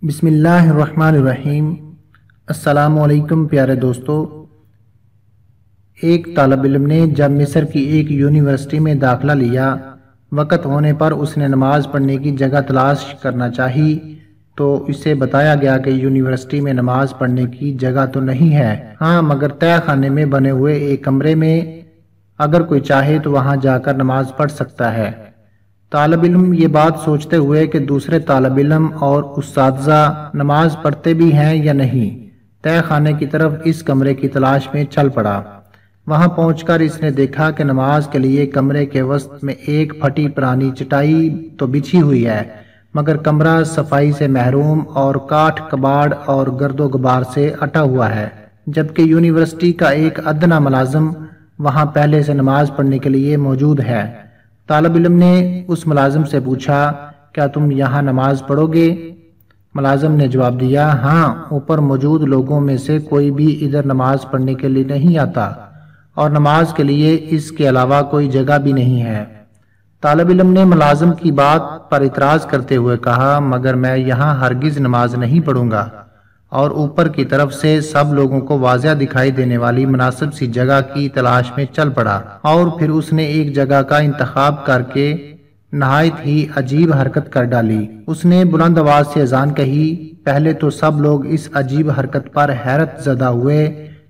بسم اللہ الرحمن الرحیم۔ السلام علیکم پیارے دوستو۔ ایک طالب علم نے جب مصر کی ایک یونیورسٹی میں داخلہ لیا، وقت ہونے پر اس نے نماز پڑھنے کی جگہ تلاش کرنا چاہی تو اسے بتایا گیا کہ یونیورسٹی میں نماز پڑھنے کی جگہ تو نہیں ہے، ہاں مگر تہہ خانے میں بنے ہوئے ایک کمرے میں اگر کوئی چاہے تو وہاں جا کر نماز پڑھ سکتا ہے۔ طالب علم یہ بات سوچتے ہوئے کہ دوسرے طالب علم اور اساتذہ نماز پڑھتے بھی ہیں یا نہیں، تہہ خانے کی طرف اس کمرے کی تلاش میں چل پڑا۔ وہاں پہنچ کر اس نے دیکھا کہ نماز کے لیے کمرے کے وسط میں ایک پھٹی پرانی چٹائی تو بچھی ہوئی ہے، مگر کمرہ صفائی سے محروم اور کاٹھ کباڑ اور گرد و غبار سے اٹا ہوا ہے، جبکہ یونیورسٹی کا ایک ادنیٰ ملازم وہاں پہلے سے نماز پڑھنے کے لیے موجود ہے۔ طالب علم نے اس ملازم سے پوچھا، کیا تم یہاں نماز پڑھو گے؟ ملازم نے جواب دیا، ہاں، اوپر موجود لوگوں میں سے کوئی بھی ادھر نماز پڑھنے کے لیے نہیں آتا اور نماز کے لیے اس کے علاوہ کوئی جگہ بھی نہیں ہے۔ طالب علم نے ملازم کی بات پر اعتراض کرتے ہوئے کہا، مگر میں یہاں ہرگز نماز نہیں پڑھوں گا، اور اوپر کی طرف سے سب لوگوں کو واضح دکھائی دینے والی مناسب سی جگہ کی تلاش میں چل پڑا، اور پھر اس نے ایک جگہ کا انتخاب کر کے نہایت ہی عجیب حرکت کر ڈالی۔ اس نے بلند آواز سے اذان کہی۔ پہلے تو سب لوگ اس عجیب حرکت پر حیرت زدہ ہوئے،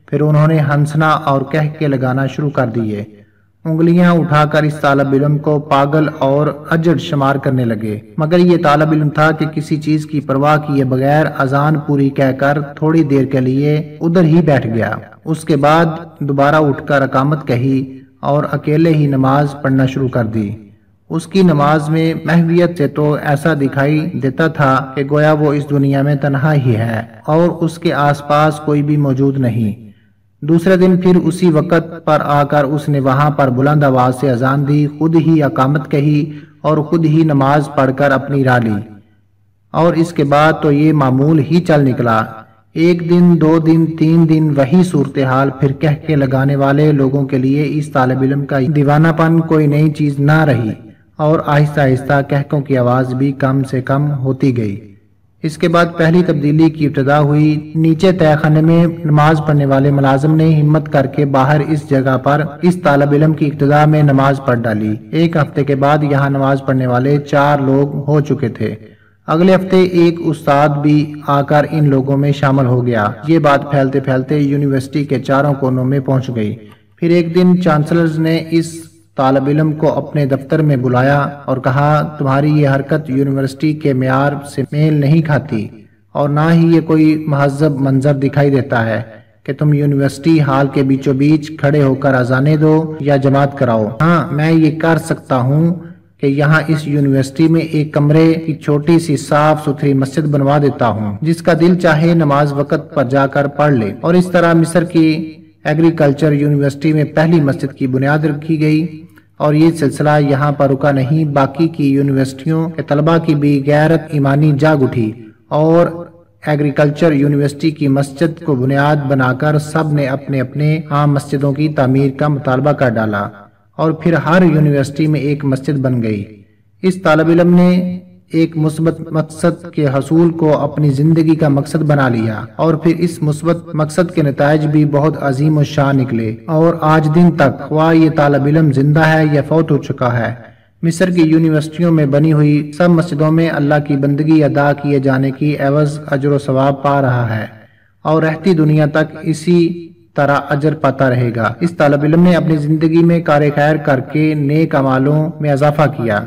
پھر انہوں نے ہنسنا اور کہکے لگانا شروع کر دیے، انگلیاں اٹھا کر اس طالب علم کو پاگل اور اجڑ شمار کرنے لگے، مگر یہ طالب علم تھا کہ کسی چیز کی پرواہ کیے بغیر اذان پوری کہہ کر تھوڑی دیر کے لیے ادھر ہی بیٹھ گیا۔ اس کے بعد دوبارہ اٹھ کر اقامت کہی اور اکیلے ہی نماز پڑھنا شروع کر دی۔ اس کی نماز میں محویت سے تو ایسا دکھائی دیتا تھا کہ گویا وہ اس دنیا میں تنہا ہی ہے اور اس کے آس پاس کوئی بھی موجود نہیں۔ دوسرے دن پھر اسی وقت پر آ کر اس نے وہاں پر بلند آواز سے اذان دی، خود ہی اقامت کہی اور خود ہی نماز پڑھ کر اپنی راہ لی، اور اس کے بعد تو یہ معمول ہی چل نکلا۔ ایک دن، 2 دن، 3 دن وہی صورتحال، پھر کہکے لگانے والے لوگوں کے لیے اس طالب علم کا دیوانہ پن کوئی نئی چیز نہ رہی، اور آہستہ آہستہ کہکوں کی آواز بھی کم سے کم ہوتی گئی۔ اس کے بعد پہلی تبدیلی کی ابتدا ہوئی۔ نیچے تہہ خانے میں نماز پڑھنے والے ملازم نے ہمت کر کے باہر اس جگہ پر اس طالب علم کی ابتدا میں نماز پڑھ ڈالی۔ ایک ہفتے کے بعد یہاں نماز پڑھنے والے 4 لوگ ہو چکے تھے۔ اگلے ہفتے ایک استاد بھی آ کر ان لوگوں میں شامل ہو گیا۔ یہ بات پھیلتے پھیلتے یونیورسٹی کے چاروں کونوں میں پہنچ گئی۔ پھر ایک دن چانسلرز نے اس طالب علم کو اپنے دفتر میں بلایا اور کہا، تمہاری یہ حرکت یونیورسٹی کے معیار سے میل نہیں کھاتی اور نہ ہی یہ کوئی مہذب منظر دکھائی دیتا ہے کہ تم یونیورسٹی ہال کے بیچوں بیچ کھڑے ہو کر اذانیں دو یا جماعت کراؤ۔ ہاں، میں یہ کر سکتا ہوں کہ یہاں اس یونیورسٹی میں ایک کمرے کی چھوٹی سی صاف ستھری مسجد بنوا دیتا ہوں، جس کا دل چاہے نماز وقت پر جا کر پڑھ لے، اور اس طرح مصر کی ایگریکلچر یونیورسٹی میں پہلی مسجد کی بنیاد رکھی گئی۔ اور یہ سلسلہ یہاں پر رکا نہیں، باقی کی یونیورسٹیوں کے طلباء کی بھی غیرت ایمانی جاگ اٹھی، اور ایگریکلچر یونیورسٹی کی مسجد کو بنیاد بنا کر سب نے اپنے اپنے عام مسجدوں کی تعمیر کا مطالبہ کر ڈالا، اور پھر ہر یونیورسٹی میں ایک مسجد بن گئی۔ اس طالب علم نے ایک مثبت مقصد کے حصول کو اپنی زندگی کا مقصد بنا لیا، اور پھر اس مثبت مقصد کے نتائج بھی بہت عظیم و شان نکلے، اور آج دن تک خواہ یہ طالب علم زندہ ہے یا فوت ہو چکا ہے، مصر کی یونیورسٹیوں میں بنی ہوئی سب مسجدوں میں اللہ کی بندگی ادا کیے جانے کی عوض اجر و ثواب پا رہا ہے، اور رہتی دنیا تک اسی طرح اجر پاتا رہے گا۔ اس طالب علم نے اپنی زندگی میں کار خیر کر کے نیک اعمالوں میں اضافہ کیا۔